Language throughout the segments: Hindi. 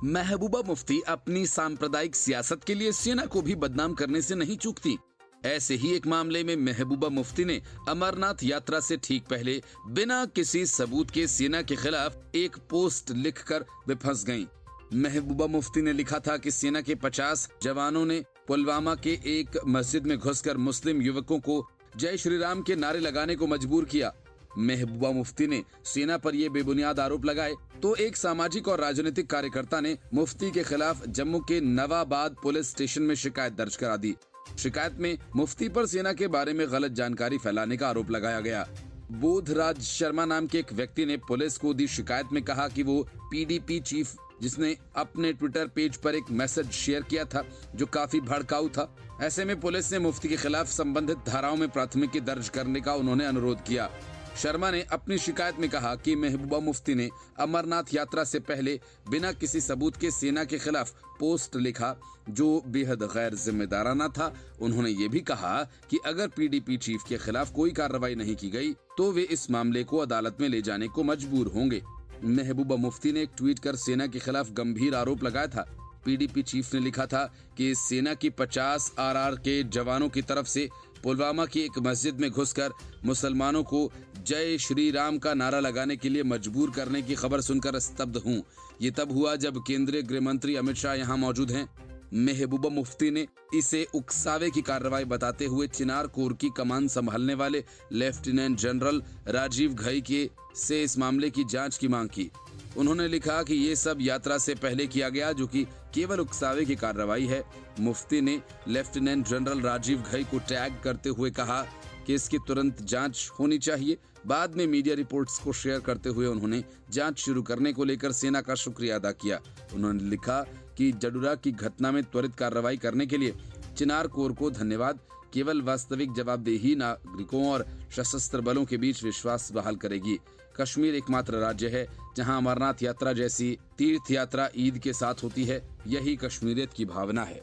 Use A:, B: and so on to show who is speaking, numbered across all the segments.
A: महबूबा मुफ्ती अपनी सांप्रदायिक सियासत के लिए सेना को भी बदनाम करने से नहीं चूकती। ऐसे ही एक मामले में महबूबा मुफ्ती ने अमरनाथ यात्रा से ठीक पहले बिना किसी सबूत के सेना के खिलाफ एक पोस्ट लिखकर वे फंस गईं। महबूबा मुफ्ती ने लिखा था कि सेना के 50 जवानों ने पुलवामा के एक मस्जिद में घुसकर मुस्लिम युवकों को जय श्री राम के नारे लगाने को मजबूर किया। महबूबा मुफ्ती ने सेना पर ये बेबुनियाद आरोप लगाए तो एक सामाजिक और राजनीतिक कार्यकर्ता ने मुफ्ती के खिलाफ जम्मू के नवाबाद पुलिस स्टेशन में शिकायत दर्ज करा दी। शिकायत में मुफ्ती पर सेना के बारे में गलत जानकारी फैलाने का आरोप लगाया गया। बोधराज शर्मा नाम के एक व्यक्ति ने पुलिस को दी शिकायत में कहा कि वो पीडीपी चीफ, जिसने अपने ट्विटर पेज पर एक मैसेज शेयर किया था जो काफी भड़काऊ था। ऐसे में पुलिस ने मुफ्ती के खिलाफ संबंधित धाराओं में प्राथमिकी दर्ज करने का उन्होंने अनुरोध किया। शर्मा ने अपनी शिकायत में कहा कि महबूबा मुफ्ती ने अमरनाथ यात्रा से पहले बिना किसी सबूत के सेना के खिलाफ पोस्ट लिखा जो बेहद गैर जिम्मेदाराना था। उन्होंने ये भी कहा कि अगर पीडीपी चीफ के खिलाफ कोई कार्रवाई नहीं की गई तो वे इस मामले को अदालत में ले जाने को मजबूर होंगे। महबूबा मुफ्ती ने एक ट्वीट कर सेना के खिलाफ गंभीर आरोप लगाया था। पीडीपी चीफ ने लिखा था कि सेना की 50 आरआर के जवानों की तरफ से पुलवामा की एक मस्जिद में घुसकर मुसलमानों को जय श्री राम का नारा लगाने के लिए मजबूर करने की खबर सुनकर स्तब्ध हूँ। ये तब हुआ जब केंद्रीय गृह मंत्री अमित शाह यहाँ मौजूद हैं। महबूबा मुफ्ती ने इसे उकसावे की कार्रवाई बताते हुए चिनार कोर की कमान संभालने वाले लेफ्टिनेंट जनरल राजीव घई के से इस मामले की जांच की मांग की। उन्होंने लिखा कि ये सब यात्रा से पहले किया गया, जो कि केवल उकसावे की कार्रवाई है। मुफ्ती ने लेफ्टिनेंट जनरल राजीव घई को टैग करते हुए कहा कि इसकी तुरंत जांच होनी चाहिए। बाद में मीडिया रिपोर्ट्स को शेयर करते हुए उन्होंने जांच शुरू करने को लेकर सेना का शुक्रिया अदा किया। उन्होंने लिखा कि जडुरा की घटना में त्वरित कार्रवाई करने के लिए चिनार कोर को धन्यवाद। केवल वास्तविक जवाबदेही नागरिकों और सशस्त्र बलों के बीच विश्वास बहाल करेगी। कश्मीर एकमात्र राज्य है जहां अमरनाथ यात्रा जैसी तीर्थ यात्रा ईद के साथ होती है। यही कश्मीरियत की भावना है।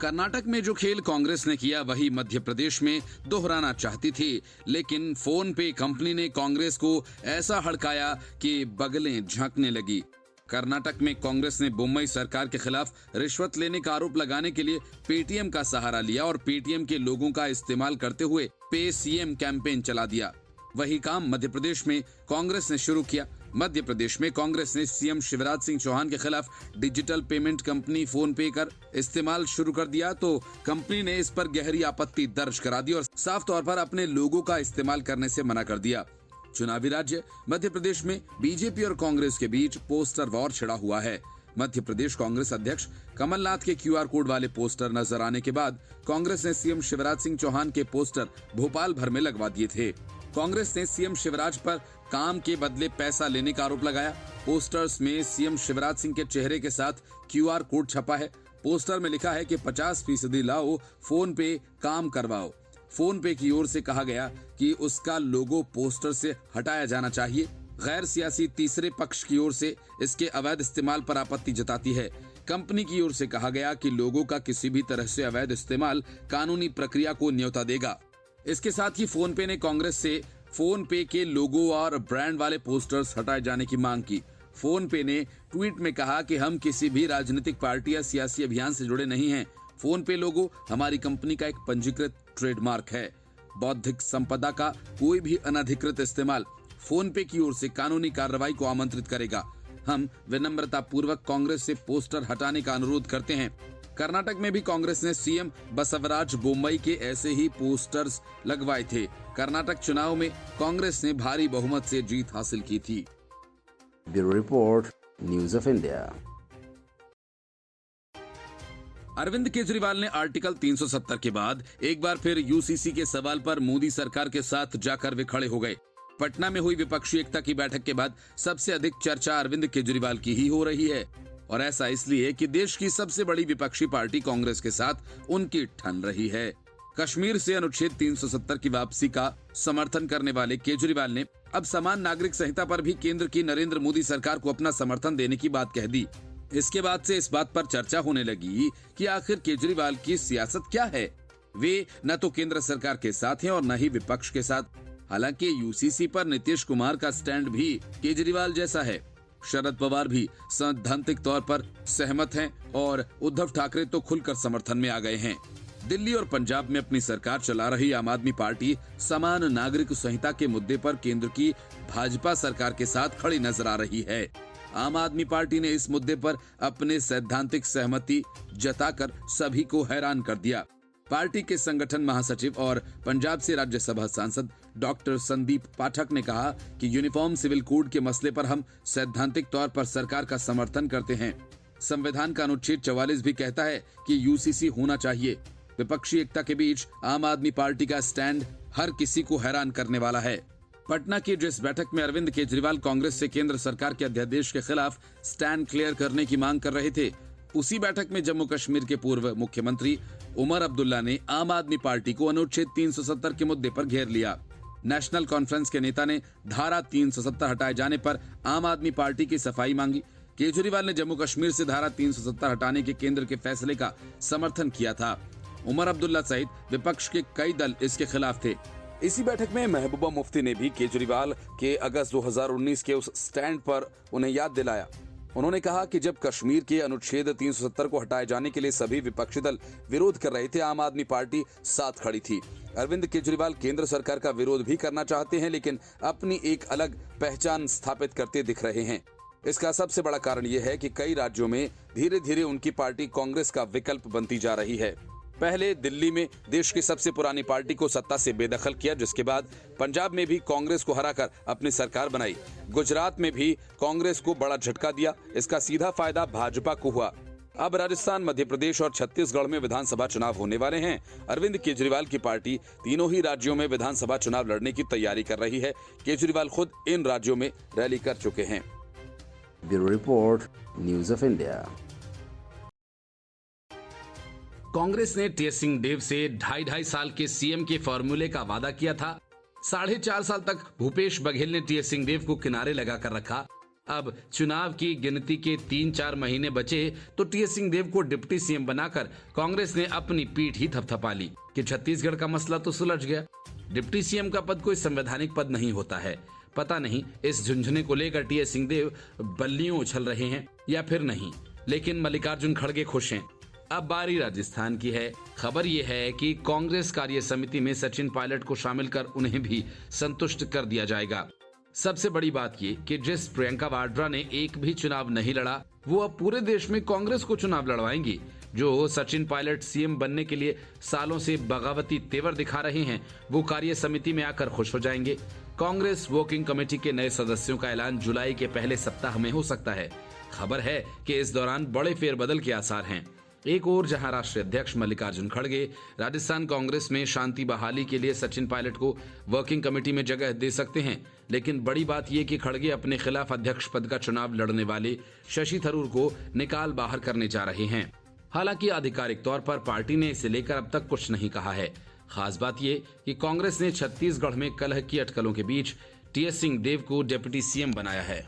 A: कर्नाटक में जो खेल कांग्रेस ने किया वही मध्य प्रदेश में दोहराना चाहती थी, लेकिन फोन पे कंपनी ने कांग्रेस को ऐसा हड़काया कि बगलें झांकने लगी। कर्नाटक में कांग्रेस ने मुंबई सरकार के खिलाफ रिश्वत लेने का आरोप लगाने के लिए पेटीएम का सहारा लिया और पेटीएम के लोगों का इस्तेमाल करते हुए पे सीएम कैंपेन चला दिया। वही काम मध्य प्रदेश में कांग्रेस ने शुरू किया। मध्य प्रदेश में कांग्रेस ने सीएम शिवराज सिंह चौहान के खिलाफ डिजिटल पेमेंट कंपनी फोन पे कर इस्तेमाल शुरू कर दिया तो कंपनी ने इस पर गहरी आपत्ति दर्ज करा दी और साफ तौर पर अपने लोगों का इस्तेमाल करने से मना कर दिया। चुनावी राज्य मध्य प्रदेश में बीजेपी और कांग्रेस के बीच पोस्टर वॉर छिड़ा हुआ है। मध्य प्रदेश कांग्रेस अध्यक्ष कमलनाथ के क्यूआर कोड वाले पोस्टर नजर आने के बाद कांग्रेस ने सीएम शिवराज सिंह चौहान के पोस्टर भोपाल भर में लगवा दिए थे। कांग्रेस ने सीएम शिवराज पर काम के बदले पैसा लेने का आरोप लगाया। पोस्टर्स में सीएम शिवराज सिंह के चेहरे के साथ क्यूआर कोड छपा है। पोस्टर में लिखा है कि 50% लाओ, फोन पे काम करवाओ। फोन पे की ओर से कहा गया कि उसका लोगो पोस्टर से हटाया जाना चाहिए। गैर सियासी तीसरे पक्ष की ओर से इसके अवैध इस्तेमाल पर आपत्ति जताती है। कंपनी की ओर से कहा गया कि लोगों का किसी भी तरह से अवैध इस्तेमाल कानूनी प्रक्रिया को न्योता देगा। इसके साथ ही फोन पे ने कांग्रेस से फोन पे के लोगो और ब्रांड वाले पोस्टर्स हटाए जाने की मांग की। फोन पे ने ट्वीट में कहा कि हम किसी भी राजनीतिक पार्टी या सियासी अभियान से जुड़े नहीं हैं। फोन पे लोगो हमारी कंपनी का एक पंजीकृत ट्रेडमार्क है। बौद्धिक संपदा का कोई भी अनधिकृत इस्तेमाल फोन पे की ओर से कानूनी कार्रवाई को आमंत्रित करेगा। हम विनम्रता पूर्वक कांग्रेस से पोस्टर हटाने का अनुरोध करते हैं। कर्नाटक में भी कांग्रेस ने सीएम बसवराज बोम्मई के ऐसे ही पोस्टर्स लगवाए थे। कर्नाटक चुनाव में कांग्रेस ने भारी बहुमत से जीत हासिल की थी।
B: Bureau report, news of India.
A: Arvind Kejriwal ने आर्टिकल 370 के बाद एक बार फिर यूसीसी के सवाल पर मोदी सरकार के साथ जाकर वे खड़े हो गए। पटना में हुई विपक्षी एकता की बैठक के बाद सबसे अधिक चर्चा अरविंद केजरीवाल की ही हो रही है, और ऐसा इसलिए कि देश की सबसे बड़ी विपक्षी पार्टी कांग्रेस के साथ उनकी ठन रही है। कश्मीर से अनुच्छेद 370 की वापसी का समर्थन करने वाले केजरीवाल ने अब समान नागरिक संहिता पर भी केंद्र की नरेंद्र मोदी सरकार को अपना समर्थन देने की बात कह दी। इसके बाद से इस बात पर चर्चा होने लगी कि आखिर केजरीवाल की सियासत क्या है। वे न तो केंद्र सरकार के साथ हैं और न ही विपक्ष के साथ। हालांकि यूसीसी पर नीतीश कुमार का स्टैंड भी केजरीवाल जैसा है। शरद पवार भी सैद्धांतिक तौर पर सहमत हैं और उद्धव ठाकरे तो खुलकर समर्थन में आ गए हैं। दिल्ली और पंजाब में अपनी सरकार चला रही आम आदमी पार्टी समान नागरिक संहिता के मुद्दे पर केंद्र की भाजपा सरकार के साथ खड़ी नजर आ रही है। आम आदमी पार्टी ने इस मुद्दे पर अपने सैद्धांतिक सहमति जताकर सभी को हैरान कर दिया। पार्टी के संगठन महासचिव और पंजाब से राज्यसभा सांसद डॉक्टर संदीप पाठक ने कहा कि यूनिफॉर्म सिविल कोड के मसले पर हम सैद्धांतिक तौर पर सरकार का समर्थन करते हैं। संविधान का अनुच्छेद 44 भी कहता है कि यूसीसी होना चाहिए। विपक्षी एकता के बीच आम आदमी पार्टी का स्टैंड हर किसी को हैरान करने वाला है। पटना की जिस बैठक में अरविंद केजरीवाल कांग्रेस से केंद्र सरकार के अध्यादेश के खिलाफ स्टैंड क्लियर करने की मांग कर रहे थे, उसी बैठक में जम्मू कश्मीर के पूर्व मुख्यमंत्री उमर अब्दुल्ला ने आम आदमी पार्टी को अनुच्छेद 370 के मुद्दे पर घेर लिया। नेशनल कॉन्फ्रेंस के नेता ने धारा 370 हटाए जाने पर आम आदमी पार्टी की सफाई मांगी। केजरीवाल ने जम्मू कश्मीर से धारा 370 हटाने के केंद्र के फैसले का समर्थन किया था। उमर अब्दुल्ला सहित विपक्ष के कई दल इसके खिलाफ थे। इसी बैठक में महबूबा मुफ्ती ने भी केजरीवाल के अगस्त 2019 के उस स्टैंड पर उन्हें याद दिलाया। उन्होंने कहा कि जब कश्मीर के अनुच्छेद 370 को हटाए जाने के लिए सभी विपक्षी दल विरोध कर रहे थे, आम आदमी पार्टी साथ खड़ी थी। अरविंद केजरीवाल केंद्र सरकार का विरोध भी करना चाहते हैं, लेकिन अपनी एक अलग पहचान स्थापित करते दिख रहे हैं। इसका सबसे बड़ा कारण यह है कि कई राज्यों में धीरे धीरे उनकी पार्टी कांग्रेस का विकल्प बनती जा रही है। पहले दिल्ली में देश की सबसे पुरानी पार्टी को सत्ता से बेदखल किया, जिसके बाद पंजाब में भी कांग्रेस को हराकर अपनी सरकार बनाई। गुजरात में भी कांग्रेस को बड़ा झटका दिया। इसका सीधा फायदा भाजपा को हुआ। अब राजस्थान, मध्य प्रदेश और छत्तीसगढ़ में विधानसभा चुनाव होने वाले हैं। अरविंद केजरीवाल की पार्टी तीनों ही राज्यों में विधानसभा चुनाव लड़ने की तैयारी कर रही है। केजरीवाल खुद इन राज्यों में रैली कर चुके हैं।
B: Bureau report, news of India.
A: Congress ने टीएस सिंहदेव से 2.5 साल के सीएम के फॉर्मूले का वादा किया था। 4.5 साल तक भूपेश बघेल ने टीएस सिंहदेव को किनारे लगाकर रखा। अब चुनाव की गिनती के 3-4 महीने बचे तो टीएस सिंहदेव को डिप्टी सीएम बनाकर कांग्रेस ने अपनी पीठ ही थपथपा ली कि छत्तीसगढ़ का मसला तो सुलझ गया। डिप्टी सीएम का पद कोई संवैधानिक पद नहीं होता है। पता नहीं इस झुंझुने को लेकर टीएस सिंहदेव बल्लियों उछल रहे हैं या फिर नहीं, लेकिन मल्लिकार्जुन खड़गे खुश हैं। अब बारी राजस्थान की है। खबर यह है कि कांग्रेस कार्य समिति में सचिन पायलट को शामिल कर उन्हें भी संतुष्ट कर दिया जाएगा। सबसे बड़ी बात ये कि जिस प्रियंका वाड्रा ने एक भी चुनाव नहीं लड़ा, वो अब पूरे देश में कांग्रेस को चुनाव लड़वाएंगी। जो सचिन पायलट सीएम बनने के लिए सालों से बगावती तेवर दिखा रहे हैं, वो कार्य समिति में आकर खुश हो जाएंगे। कांग्रेस वर्किंग कमेटी के नए सदस्यों का ऐलान जुलाई के पहले सप्ताह में हो सकता है। खबर है कि इस दौरान बड़े फेरबदल के आसार हैं। एक ओर जहां राष्ट्रीय अध्यक्ष मल्लिकार्जुन खड़गे राजस्थान कांग्रेस में शांति बहाली के लिए सचिन पायलट को वर्किंग कमेटी में जगह दे सकते हैं, लेकिन बड़ी बात यह कि खड़गे अपने खिलाफ अध्यक्ष पद का चुनाव लड़ने वाले शशि थरूर को निकाल बाहर करने जा रहे हैं। हालांकि आधिकारिक तौर पर पार्टी ने इसे लेकर अब तक कुछ नहीं कहा है। खास बात यह कि कांग्रेस ने छत्तीसगढ़ में कलह की अटकलों के बीच टीएस सिंहदेव को डिप्टी सीएम बनाया है।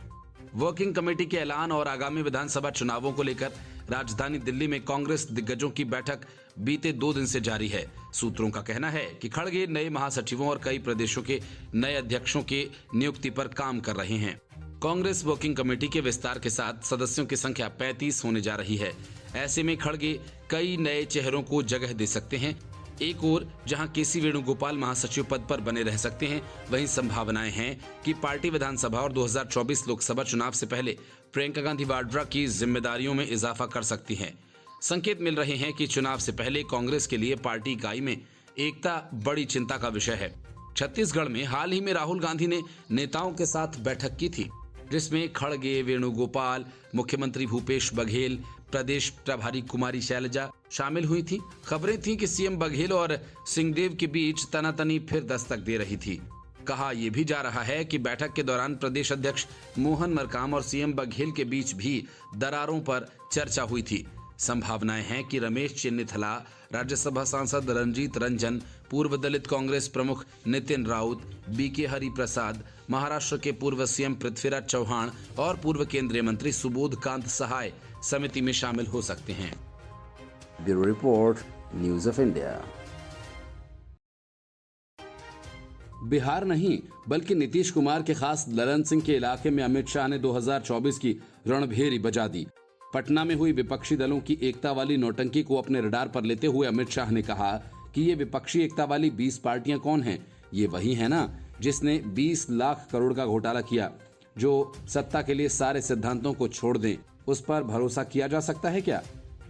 A: वर्किंग कमेटी के ऐलान और आगामी विधानसभा चुनावों को लेकर राजधानी दिल्ली में कांग्रेस दिग्गजों की बैठक बीते 2 दिन से जारी है। सूत्रों का कहना है कि खड़गे नए महासचिवों और कई प्रदेशों के नए अध्यक्षों के नियुक्ति पर काम कर रहे हैं। कांग्रेस वर्किंग कमेटी के विस्तार के साथ सदस्यों की संख्या 35 होने जा रही है। ऐसे में खड़गे कई नए चेहरों को जगह दे सकते हैं। एक ओर जहां केसी वेणुगोपाल महासचिव पद पर बने रह सकते हैं, वहीं संभावनाएं हैं कि पार्टी विधानसभा और 2024 लोकसभा चुनाव से पहले प्रियंका गांधी वाड्रा की जिम्मेदारियों में इजाफा कर सकती हैं। संकेत मिल रहे हैं कि चुनाव से पहले कांग्रेस के लिए पार्टी इकाई में एकता बड़ी चिंता का विषय है। छत्तीसगढ़ में हाल ही में राहुल गांधी ने नेताओं के साथ बैठक की थी, जिसमें खड़गे, वेणुगोपाल, मुख्यमंत्री भूपेश बघेल, प्रदेश प्रभारी कुमारी शैलजा शामिल हुई थी। खबरें थीं कि सीएम बघेल और सिंहदेव के बीच तनातनी फिर दस्तक दे रही थी। कहा यह भी जा रहा है कि बैठक के दौरान प्रदेश अध्यक्ष मोहन मरकाम और सीएम बघेल के बीच भी दरारों पर चर्चा हुई थी। संभावनाएं हैं कि रमेश चेन्नीथला, राज्यसभा सांसद रंजीत रंजन, पूर्व दलित कांग्रेस प्रमुख नितिन राउत, बीके हरिप्रसाद, महाराष्ट्र के पूर्व सीएम पृथ्वीराज चौहान और पूर्व केंद्रीय मंत्री सुबोध कांत सहाय समिति में शामिल हो सकते हैं।
B: Bureau report, news of India.
A: Bihar नहीं बल्कि नीतीश कुमार के खास ललन सिंह के इलाके में अमित शाह ने 2024 की रणभेरी बजा दी। पटना में हुई विपक्षी दलों की एकता वाली नौटंकी को अपने रडार पर लेते हुए अमित शाह ने कहा कि ये विपक्षी एकता वाली 20 पार्टियां कौन हैं? ये वही है ना जिसने 20 लाख करोड़ का घोटाला किया। जो सत्ता के लिए सारे सिद्धांतों को छोड़ दें, उस पर भरोसा किया जा सकता है क्या?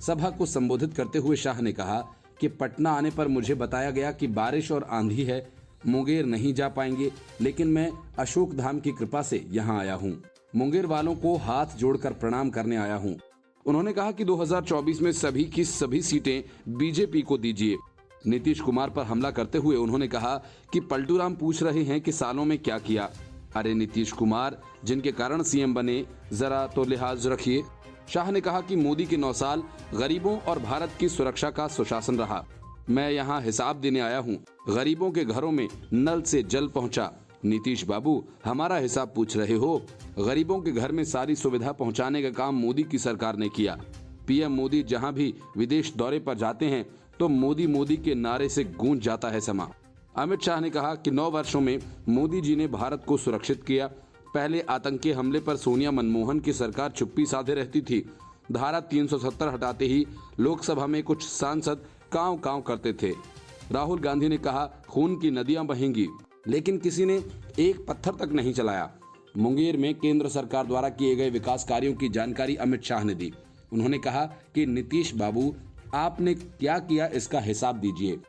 A: सभा को संबोधित करते हुए शाह ने कहा कि पटना आने पर मुझे बताया गया कि बारिश और आंधी है, मुंगेर नहीं जा पाएंगे, लेकिन मैं अशोक धाम की कृपा से यहाँ आया हूँ। मुंगेर वालों को हाथ जोड़कर प्रणाम करने आया हूँ। उन्होंने कहा कि 2024 में सभी की सभी सीटें बीजेपी को दीजिए। नीतीश कुमार पर हमला करते हुए उन्होंने कहा कि पलटू राम पूछ रहे हैं कि सालों में क्या किया। अरे नीतीश कुमार, जिनके कारण सीएम बने, जरा तो लिहाज रखिए। शाह ने कहा कि मोदी के 9 साल गरीबों और भारत की सुरक्षा का सुशासन रहा। मैं यहाँ हिसाब देने आया हूँ। गरीबों के घरों में नल से जल पहुँचा। नीतीश बाबू, हमारा हिसाब पूछ रहे हो? गरीबों के घर में सारी सुविधा पहुँचाने का काम मोदी की सरकार ने किया। पीएम मोदी जहाँ भी विदेश दौरे पर जाते हैं तो मोदी मोदी के नारे से गूंज जाता है समा। अमित शाह ने कहा कि 9 वर्षों में मोदी जी ने भारत को सुरक्षित किया। पहले आतंकी हमले पर सोनिया मनमोहन की सरकार चुप्पी साधे रहती थी। धारा 370 हटाते ही लोकसभा में कुछ सांसद कांव कांव करते थे। राहुल गांधी ने कहा खून की नदियां बहेंगी, लेकिन किसी ने एक पत्थर तक नहीं चलाया। मुंगेर में केंद्र सरकार द्वारा किए गए विकास कार्यों की जानकारी अमित शाह ने दी। उन्होंने कहा कि नीतीश बाबू, आपने क्या किया इसका हिसाब दीजिए।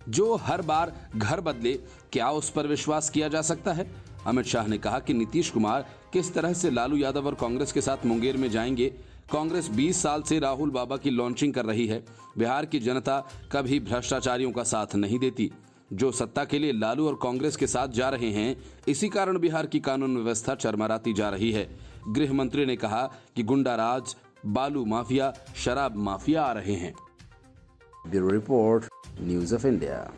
A: जो हर बार घर बदले, क्या उस पर विश्वास किया जा सकता है? अमित शाह ने कहा कि नीतीश कुमार किस तरह से लालू यादव और कांग्रेस के साथ मुंगेर में जाएंगे। कांग्रेस 20 साल से राहुल बाबा की लॉन्चिंग कर रही है। बिहार की जनता कभी भ्रष्टाचारियों का साथ नहीं देती। जो सत्ता के लिए लालू और कांग्रेस के साथ जा रहे हैं, इसी कारण बिहार की कानून व्यवस्था चरमराती जा रही है। गृह मंत्री ने कहा कि गुंडा राज, बालू माफिया, शराब माफिया आ रहे हैं।
B: Bureau report, news of India.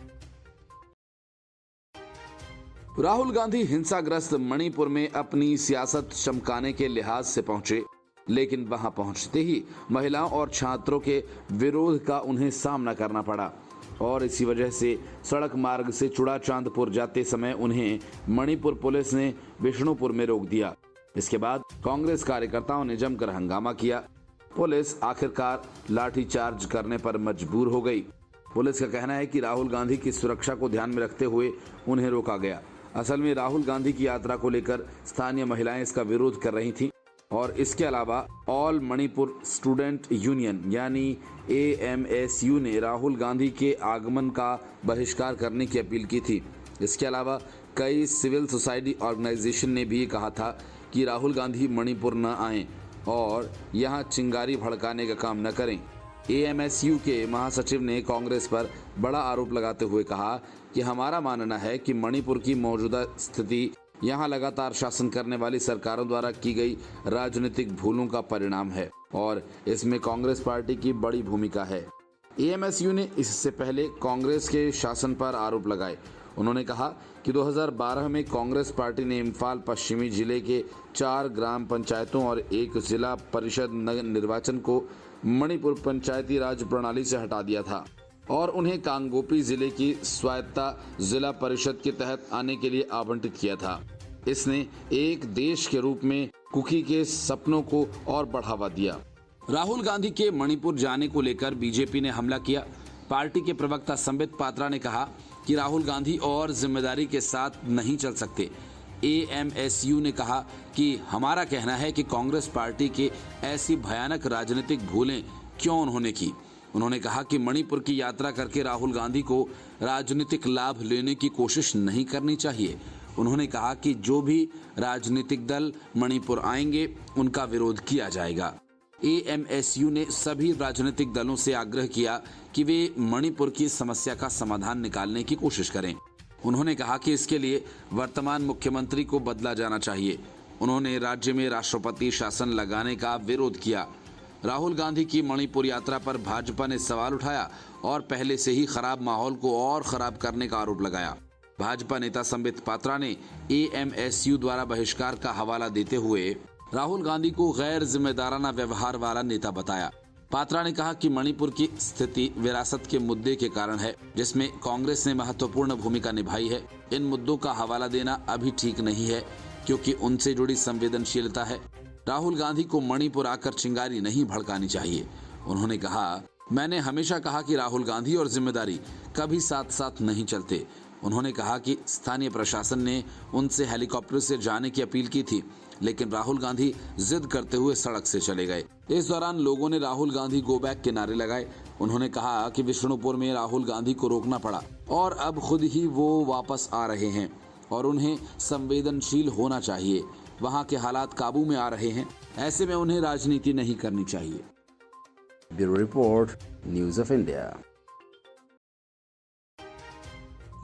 A: Rahul Gandhi हिंसाग्रस्त मणिपुर में अपनी सियासत चमकाने के लिहाज से पहुंचे, लेकिन वहां पहुंचते ही महिलाओं और छात्रों के विरोध का उन्हें सामना करना पड़ा और इसी वजह से सड़क मार्ग से चुड़ाचांदपुर जाते समय उन्हें मणिपुर पुलिस ने विष्णुपुर में रोक दिया। इसके बाद कांग्रेस कार्यकर्ताओं ने जमकर हंगामा किया। पुलिस आखिरकार लाठीचार्ज करने पर मजबूर हो गई। पुलिस का कहना है कि राहुल गांधी की सुरक्षा को ध्यान में रखते हुए उन्हें रोका गया। असल में राहुल गांधी की यात्रा को लेकर स्थानीय महिलाएं इसका विरोध कर रही थीं और इसके अलावा ऑल मणिपुर स्टूडेंट यूनियन यानी AMSU ने राहुल गांधी के आगमन का बहिष्कार करने की अपील की थी। इसके अलावा कई सिविल सोसाइटी ऑर्गेनाइजेशन ने भी कहा था कि राहुल गांधी मणिपुर न आएं और यहां चिंगारी भड़काने का काम न करें। AMSU के महासचिव ने कांग्रेस पर बड़ा आरोप लगाते हुए कहा कि हमारा मानना है कि मणिपुर की मौजूदा स्थिति यहां लगातार शासन करने वाली सरकारों द्वारा की गई राजनीतिक भूलों का परिणाम है और इसमें कांग्रेस पार्टी की बड़ी भूमिका है। AMSU ने इससे पहले कांग्रेस के शासन पर आरोप लगाए। उन्होंने कहा कि 2012 में कांग्रेस पार्टी ने इम्फाल पश्चिमी जिले के 4 ग्राम पंचायतों और 1 जिला परिषद निर्वाचन को मणिपुर पंचायती राज प्रणाली से हटा दिया था और उन्हें कांगोपी जिले की स्वायत्ता जिला परिषद के तहत आने के लिए आवंटित किया था। इसने एक देश के रूप में कुकी के सपनों को और बढ़ावा दिया। राहुल गांधी के मणिपुर जाने को लेकर बीजेपी ने हमला किया। पार्टी के प्रवक्ता संबित पात्रा ने कहा कि राहुल गांधी और जिम्मेदारी के साथ नहीं चल सकते। AMSU ने कहा कि हमारा कहना है कि कांग्रेस पार्टी के ऐसी भयानक राजनीतिक भूलें क्यों उन्होंने की। उन्होंने कहा कि मणिपुर की यात्रा करके राहुल गांधी को राजनीतिक लाभ लेने की कोशिश नहीं करनी चाहिए। उन्होंने कहा कि जो भी राजनीतिक दल मणिपुर आएंगे उनका विरोध किया जाएगा। AMSU ने सभी राजनीतिक दलों से आग्रह किया कि वे मणिपुर की समस्या का समाधान निकालने की कोशिश करें। उन्होंने कहा कि इसके लिए वर्तमान मुख्यमंत्री को बदला जाना चाहिए। उन्होंने राज्य में राष्ट्रपति शासन लगाने का विरोध किया। राहुल गांधी की मणिपुर यात्रा पर भाजपा ने सवाल उठाया और पहले से ही खराब माहौल को और खराब करने का आरोप लगाया। भाजपा नेता संबित पात्रा ने AMSU द्वारा बहिष्कार का हवाला देते हुए राहुल गांधी को गैर जिम्मेदाराना व्यवहार वाला नेता बताया। पात्रा ने कहा कि मणिपुर की स्थिति विरासत के मुद्दे के कारण है, जिसमें कांग्रेस ने महत्वपूर्ण भूमिका निभाई है। इन मुद्दों का हवाला देना अभी ठीक नहीं है, क्योंकि उनसे जुड़ी संवेदनशीलता है। राहुल गांधी को मणिपुर आकर चिंगारी नहीं भड़कानी चाहिए। उन्होंने कहा, मैंने हमेशा कहा कि राहुल गांधी और जिम्मेदारी कभी साथ साथ नहीं चलते। उन्होंने कहा कि स्थानीय प्रशासन ने उनसे हेलीकॉप्टर से जाने की अपील की थी, लेकिन राहुल गांधी जिद करते हुए सड़क से चले गए। इस दौरान लोगों ने राहुल गांधी गो बैक के नारे लगाए। उन्होंने कहा कि विष्णुपुर में राहुल गांधी को रोकना पड़ा और अब खुद ही वो वापस आ रहे हैं और उन्हें संवेदनशील होना चाहिए। वहां के हालात काबू में आ रहे हैं, ऐसे में उन्हें राजनीति नहीं करनी चाहिए।
B: Bureau report, news of India.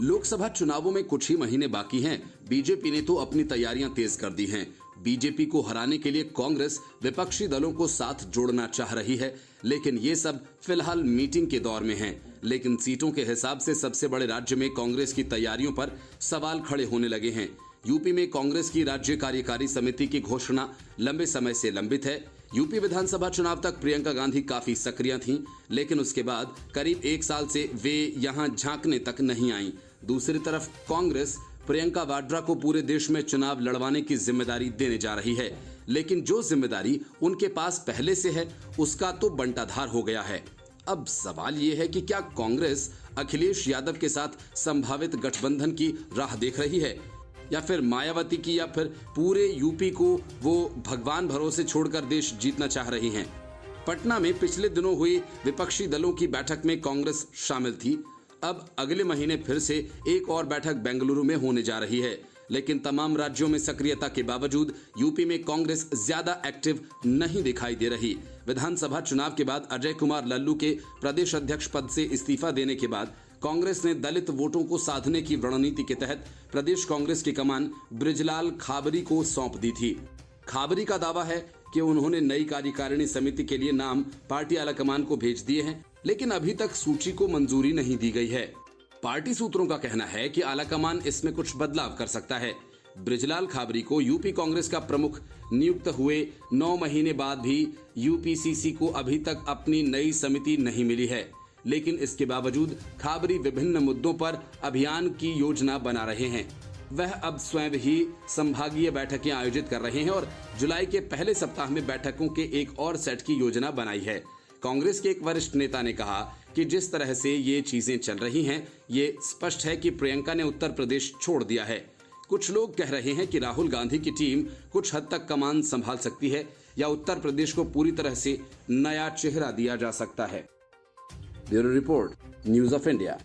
A: Lok Sabha चुनावों में कुछ ही महीने बाकी हैं। बीजेपी ने तो अपनी तैयारियां तेज कर दी हैं। बीजेपी को हराने के लिए कांग्रेस विपक्षी दलों को साथ जोड़ना चाह रही है, लेकिन ये सब फिलहाल मीटिंग के दौर में है। लेकिन सीटों के हिसाब से सबसे बड़े राज्य में कांग्रेस की तैयारियों पर सवाल खड़े होने लगे हैं। यूपी में कांग्रेस की राज्य कार्यकारी समिति की घोषणा लंबे समय से लंबित है। यूपी विधानसभा चुनाव तक प्रियंका गांधी काफी सक्रिय थीं, लेकिन उसके बाद करीब 1 साल से वे यहां झांकने तक नहीं आईं। दूसरी तरफ कांग्रेस प्रियंका वाड्रा को पूरे देश में चुनाव लड़वाने की जिम्मेदारी देने जा रही है, लेकिन जो जिम्मेदारी उनके पास पहले से है उसका तो बंटाधार हो गया है। अब सवाल ये है कि क्या कांग्रेस अखिलेश यादव के साथ संभावित गठबंधन की राह देख रही है, या फिर मायावती की, या फिर पूरे यूपी को वो भगवान भरोसे छोड़कर देश जीतना चाह रही हैं। पटना में पिछले दिनों हुई विपक्षी दलों की बैठक में कांग्रेस शामिल थी। अब अगले महीने फिर से एक और बैठक बेंगलुरु में होने जा रही है, लेकिन तमाम राज्यों में सक्रियता के बावजूद यूपी में कांग्रेस ज्यादा एक्टिव नहीं दिखाई दे रही। विधानसभा चुनाव के बाद अजय कुमार लल्लू के प्रदेश अध्यक्ष पद से इस्तीफा देने के बाद कांग्रेस ने दलित वोटों को साधने की रणनीति के तहत प्रदेश कांग्रेस की कमान बृजलाल खाबरी को सौंप दी थी। खाबरी का दावा है कि उन्होंने नई कार्यकारिणी समिति के लिए नाम पार्टी आलाकमान को भेज दिए हैं, लेकिन अभी तक सूची को मंजूरी नहीं दी गई है। पार्टी सूत्रों का कहना है कि आलाकमान इसमें कुछ बदलाव कर सकता है। बृजलाल खाबरी को यूपी कांग्रेस का प्रमुख नियुक्त हुए 9 महीने बाद भी यूपीसीसी को अभी तक अपनी नई समिति नहीं मिली है, लेकिन इसके बावजूद खाबरी विभिन्न मुद्दों पर अभियान की योजना बना रहे हैं। वह अब स्वयं ही संभागीय बैठकें आयोजित कर रहे हैं और जुलाई के पहले सप्ताह में बैठकों के एक और सेट की योजना बनाई है। कांग्रेस के एक वरिष्ठ नेता ने कहा कि जिस तरह से ये चीजें चल रही हैं, ये स्पष्ट है कि प्रियंका ने उत्तर प्रदेश छोड़ दिया है। कुछ लोग कह रहे हैं कि राहुल गांधी की टीम कुछ हद तक कमान संभाल सकती है या उत्तर प्रदेश को पूरी तरह से नया चेहरा दिया जा सकता है।
B: Bureau report, news of India.